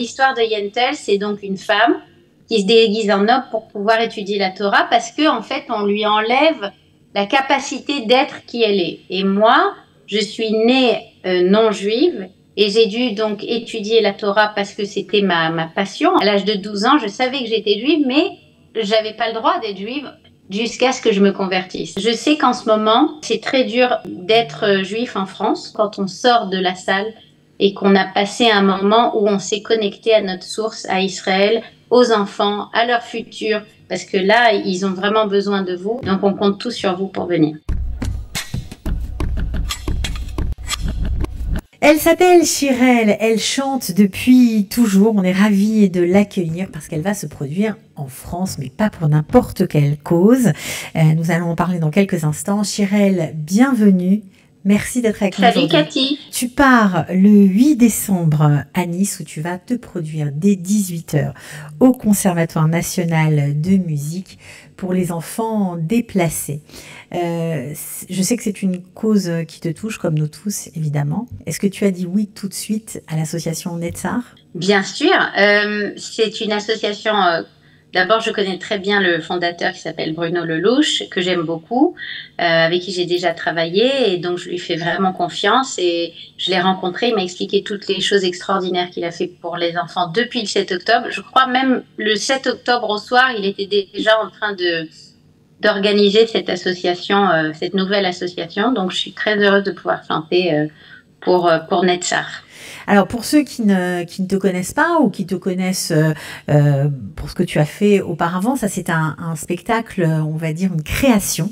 L'histoire de Yentl, c'est donc une femme qui se déguise en homme pour pouvoir étudier la Torah parce que en fait, on lui enlève la capacité d'être qui elle est. Et moi, je suis née non juive et j'ai dû donc étudier la Torah parce que c'était ma passion. À l'âge de 12 ans, je savais que j'étais juive, mais j'avais pas le droit d'être juive jusqu'à ce que je me convertisse. Je sais qu'en ce moment, c'est très dur d'être juif en France quand on sort de la salle et qu'on a passé un moment où on s'est connecté à notre source, à Israël, aux enfants, à leur futur, parce que là, ils ont vraiment besoin de vous. Donc, on compte tous sur vous pour venir. Elle s'appelle Shirel, elle chante depuis toujours, on est ravis de l'accueillir parce qu'elle va se produire en France, mais pas pour n'importe quelle cause. Nous allons en parler dans quelques instants. Shirel, bienvenue. Merci d'être avec nous aujourd'hui. Salut Cathy. Tu pars le 8 décembre à Nice où tu vas te produire dès 18h au Conservatoire national de musique pour les enfants déplacés. Je sais que c'est une cause qui te touche, comme nous tous, évidemment. Est-ce que tu as dit oui tout de suite à l'association Netzar? Bien sûr, c'est une association... D'abord, je connais très bien le fondateur qui s'appelle Bruno Lelouch, que j'aime beaucoup, avec qui j'ai déjà travaillé, et donc je lui fais vraiment confiance. Et je l'ai rencontré, il m'a expliqué toutes les choses extraordinaires qu'il a fait pour les enfants depuis le 7 octobre. Je crois même le 7 octobre au soir, il était déjà en train d'organiser cette association, cette nouvelle association. Donc, je suis très heureuse de pouvoir chanter pour Netzar. Alors, pour ceux qui ne te connaissent pas ou qui te connaissent pour ce que tu as fait auparavant, ça c'est un spectacle, on va dire une création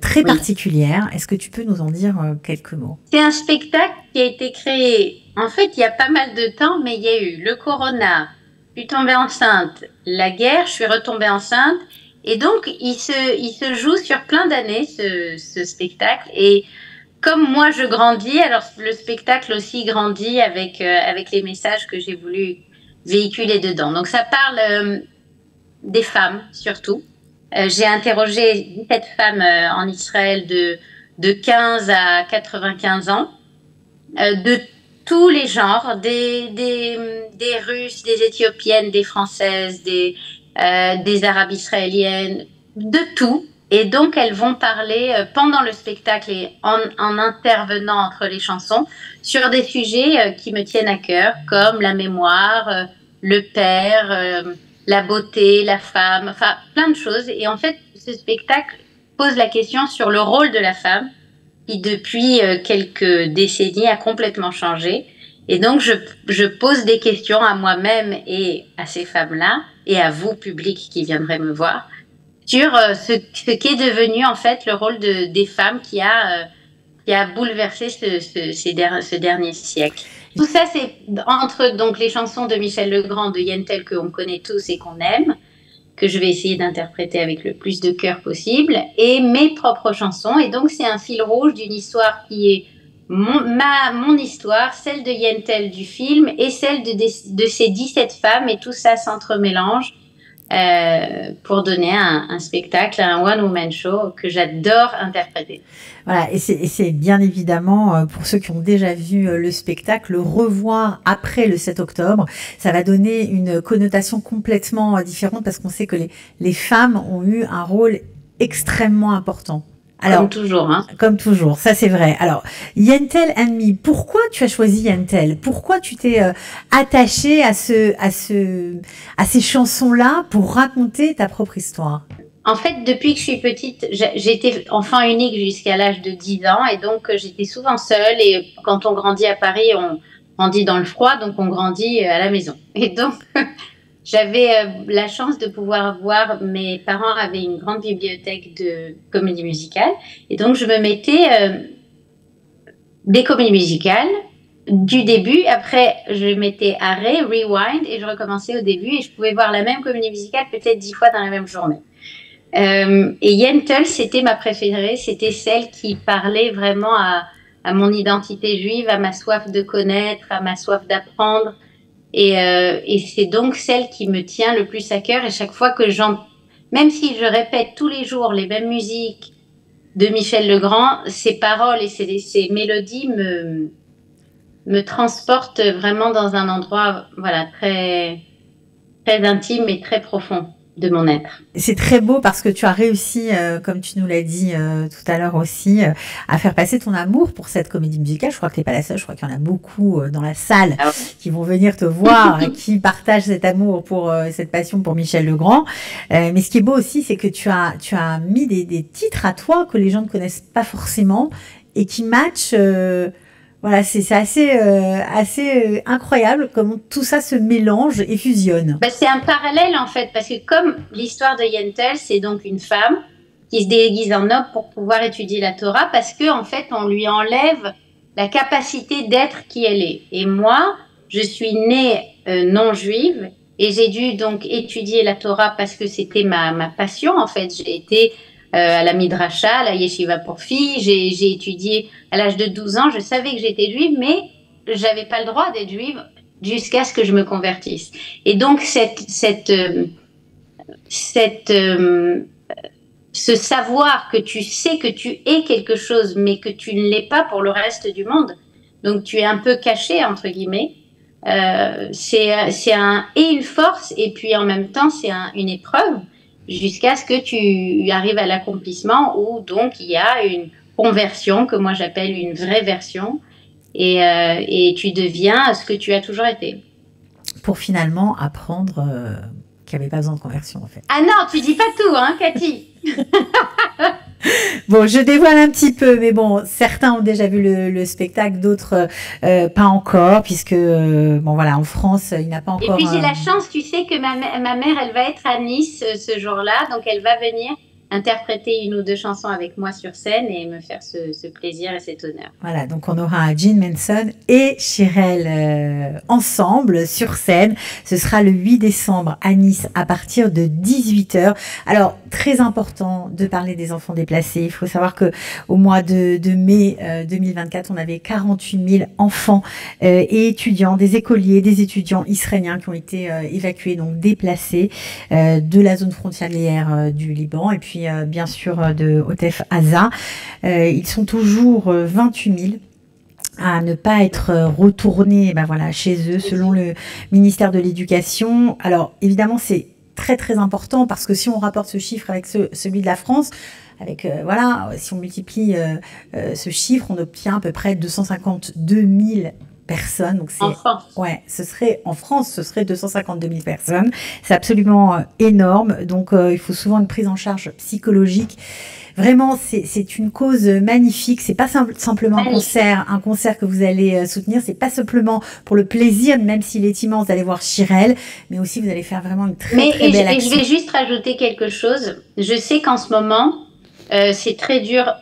très particulière. Est-ce que tu peux nous en dire quelques mots? C'est un spectacle qui a été créé, en fait, il y a pas mal de temps, mais il y a eu le corona, je suis tombée enceinte, la guerre, je suis retombée enceinte, et donc il se joue sur plein d'années, ce spectacle, et comme moi je grandis, alors le spectacle aussi grandit avec les messages que j'ai voulu véhiculer dedans. Donc ça parle des femmes surtout. J'ai interrogé 17 femmes en Israël de 15 à 95 ans, de tous les genres, des Russes, des Éthiopiennes, des Françaises, des Arabes israéliennes, de tout. Et donc, elles vont parler pendant le spectacle et en intervenant entre les chansons sur des sujets qui me tiennent à cœur, comme la mémoire, le père, la beauté, la femme, enfin plein de choses. Et en fait, ce spectacle pose la question sur le rôle de la femme qui, depuis quelques décennies, a complètement changé. Et donc, je pose des questions à moi-même et à ces femmes-là, et à vous, public, qui viendrez me voir, sur ce qu'est devenu en fait le rôle des femmes qui a bouleversé ce dernier siècle. Tout ça, c'est entre donc les chansons de Michel Legrand, de Yentl, qu'on connaît tous et qu'on aime, que je vais essayer d'interpréter avec le plus de cœur possible, et mes propres chansons. Et donc, c'est un fil rouge d'une histoire qui est mon histoire, celle de Yentl du film, et celle de ces 17 femmes, et tout ça s'entremélange. Pour donner un spectacle, un one-woman show que j'adore interpréter. Voilà, et c'est bien évidemment, pour ceux qui ont déjà vu le spectacle, le revoir après le 7 octobre, ça va donner une connotation complètement différente parce qu'on sait que les femmes ont eu un rôle extrêmement important. Alors, comme toujours, hein. Comme toujours, ça c'est vrai. Alors, Yentl and Me, pourquoi tu as choisi Yentl? Pourquoi tu t'es attachée à ces chansons-là pour raconter ta propre histoire? En fait, depuis que je suis petite, j'étais enfant unique jusqu'à l'âge de 10 ans et donc j'étais souvent seule. Et quand on grandit à Paris, on grandit dans le froid, donc on grandit à la maison. Et donc, j'avais la chance de pouvoir voir, mes parents avaient une grande bibliothèque de comédie musicale. Et donc, je me mettais des comédies musicales du début. Après, je mettais arrêt, rewind, et je recommençais au début. Et je pouvais voir la même comédie musicale peut-être 10 fois dans la même journée. Et Yentl, c'était ma préférée. C'était celle qui parlait vraiment à mon identité juive, à ma soif de connaître, à ma soif d'apprendre. Et c'est donc celle qui me tient le plus à cœur. Et chaque fois que même si je répète tous les jours les mêmes musiques de Michel Legrand, ses paroles et ses mélodies me transporte vraiment dans un endroit, voilà, très, très intime et très profond de mon être. C'est très beau parce que tu as réussi, comme tu nous l'as dit tout à l'heure aussi, à faire passer ton amour pour cette comédie musicale. Je crois que tu n'es pas la seule, je crois qu'il y en a beaucoup dans la salle Ah qui vont venir te voir, qui partagent cet amour pour cette passion pour Michel Legrand. Mais ce qui est beau aussi, c'est que tu as mis des titres à toi que les gens ne connaissent pas forcément et qui matchent. Voilà, c'est assez incroyable comment tout ça se mélange et fusionne. Ben, c'est un parallèle en fait, parce que comme l'histoire de Yentl, c'est donc une femme qui se déguise en homme pour pouvoir étudier la Torah, parce que en fait, on lui enlève la capacité d'être qui elle est. Et moi, je suis née non juive et j'ai dû donc étudier la Torah parce que c'était ma passion en fait. J'ai été à la Midrasha, à la Yeshiva pour filles, j'ai étudié à l'âge de 12 ans, je savais que j'étais juive, mais j'avais pas le droit d'être juive jusqu'à ce que je me convertisse. Et donc ce savoir que tu sais que tu es quelque chose, mais que tu ne l'es pas pour le reste du monde, donc tu es un peu caché, entre guillemets, c'est une force, et puis en même temps, c'est une épreuve, jusqu'à ce que tu arrives à l'accomplissement, où donc il y a une conversion, que moi j'appelle une vraie version, et tu deviens ce que tu as toujours été. Pour finalement apprendre qu'il n'y avait pas besoin de conversion, en fait. Ah non, tu dis pas tout, hein, Cathy. Bon, je dévoile un petit peu, mais bon, certains ont déjà vu le spectacle, d'autres pas encore, puisque, bon voilà, en France, il n'a pas encore... Et puis j'ai la chance, tu sais, que ma mère, elle va être à Nice ce jour-là, donc elle va venir interpréter une ou deux chansons avec moi sur scène et me faire ce plaisir et cet honneur. Voilà, donc on aura Jean Manson et Shirel ensemble sur scène. Ce sera le 8 décembre à Nice à partir de 18h. Alors, très important de parler des enfants déplacés. Il faut savoir que au mois de mai 2024, on avait 48 000 enfants et étudiants, des écoliers, des étudiants israéliens qui ont été évacués, donc déplacés de la zone frontalière du Liban et puis bien sûr de Otef Aza. Ils sont toujours 28 000 à ne pas être retournés voilà, chez eux selon le ministère de l'Éducation. Alors évidemment c'est très très important parce que si on rapporte ce chiffre avec celui de la France, avec voilà, si on multiplie ce chiffre, on obtient à peu près 252 000 personnes. Donc ouais, ce serait en France, ce serait 252 000 personnes. C'est absolument énorme. Donc il faut souvent une prise en charge psychologique. Vraiment, c'est une cause magnifique. C'est pas simplement un concert que vous allez soutenir. C'est pas simplement pour le plaisir, même s'il est immense, d'aller voir Shirel, mais aussi vous allez faire vraiment une très belle action. Et je vais juste rajouter quelque chose. Je sais qu'en ce moment, c'est très dur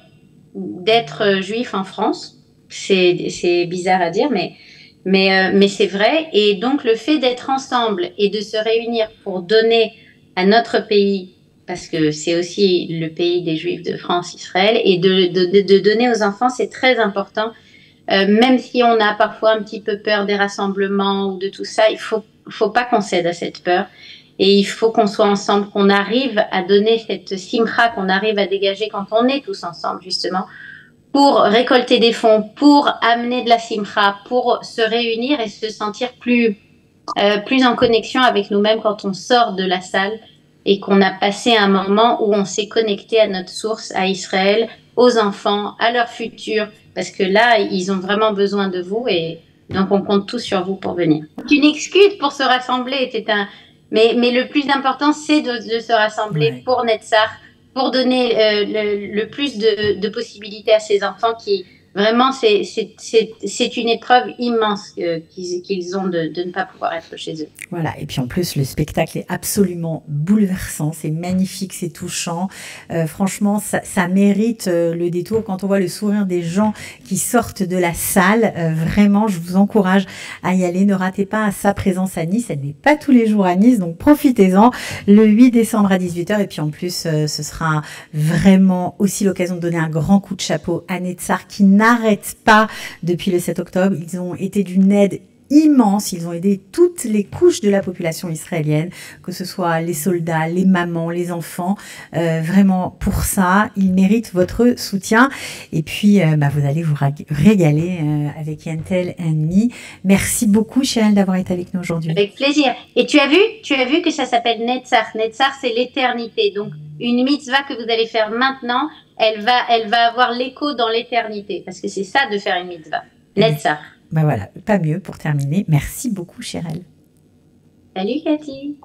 d'être juif en France. C'est bizarre à dire, mais c'est vrai. Et donc, le fait d'être ensemble et de se réunir pour donner à notre pays, parce que c'est aussi le pays des Juifs de France, Israël, et de donner aux enfants, c'est très important. Même si on a parfois un petit peu peur des rassemblements ou de tout ça, il faut pas qu'on cède à cette peur. Et il faut qu'on soit ensemble, qu'on arrive à donner cette simcha, qu'on arrive à dégager quand on est tous ensemble, justement, pour récolter des fonds, pour amener de la simcha, pour se réunir et se sentir plus en connexion avec nous-mêmes quand on sort de la salle et qu'on a passé un moment où on s'est connecté à notre source, à Israël, aux enfants, à leur futur, parce que là, ils ont vraiment besoin de vous et donc on compte tous sur vous pour venir. C'est une excuse pour se rassembler, mais le plus important, c'est de se rassembler pour Netzach, pour donner le plus de possibilités à ces enfants qui, vraiment, c'est une épreuve immense qu'ils ont de ne pas pouvoir être chez eux. Voilà, et puis en plus, le spectacle est absolument bouleversant, c'est magnifique, c'est touchant. Franchement, ça mérite le détour. Quand on voit le sourire des gens qui sortent de la salle, vraiment, je vous encourage à y aller. Ne ratez pas sa présence à Nice, elle n'est pas tous les jours à Nice, donc profitez-en. Le 8 décembre à 18h, et puis en plus, ce sera vraiment aussi l'occasion de donner un grand coup de chapeau à Netzach qui n'arrête pas depuis le 7 octobre. Ils ont été d'une aide immense. Ils ont aidé toutes les couches de la population israélienne, que ce soit les soldats, les mamans, les enfants. Vraiment, pour ça, ils méritent votre soutien. Et puis, vous allez vous régaler avec Yentel and Me. Merci beaucoup, Cheryl, d'avoir été avec nous aujourd'hui. Avec plaisir. Et tu as vu que ça s'appelle Netzach. Netzach, c'est l'éternité. Donc, une mitzvah que vous allez faire maintenant, elle va avoir l'écho dans l'éternité. Parce que c'est ça de faire une mitzvah. Netzach. Voilà, pas mieux pour terminer. Merci beaucoup, Cheryl. Salut, Cathy.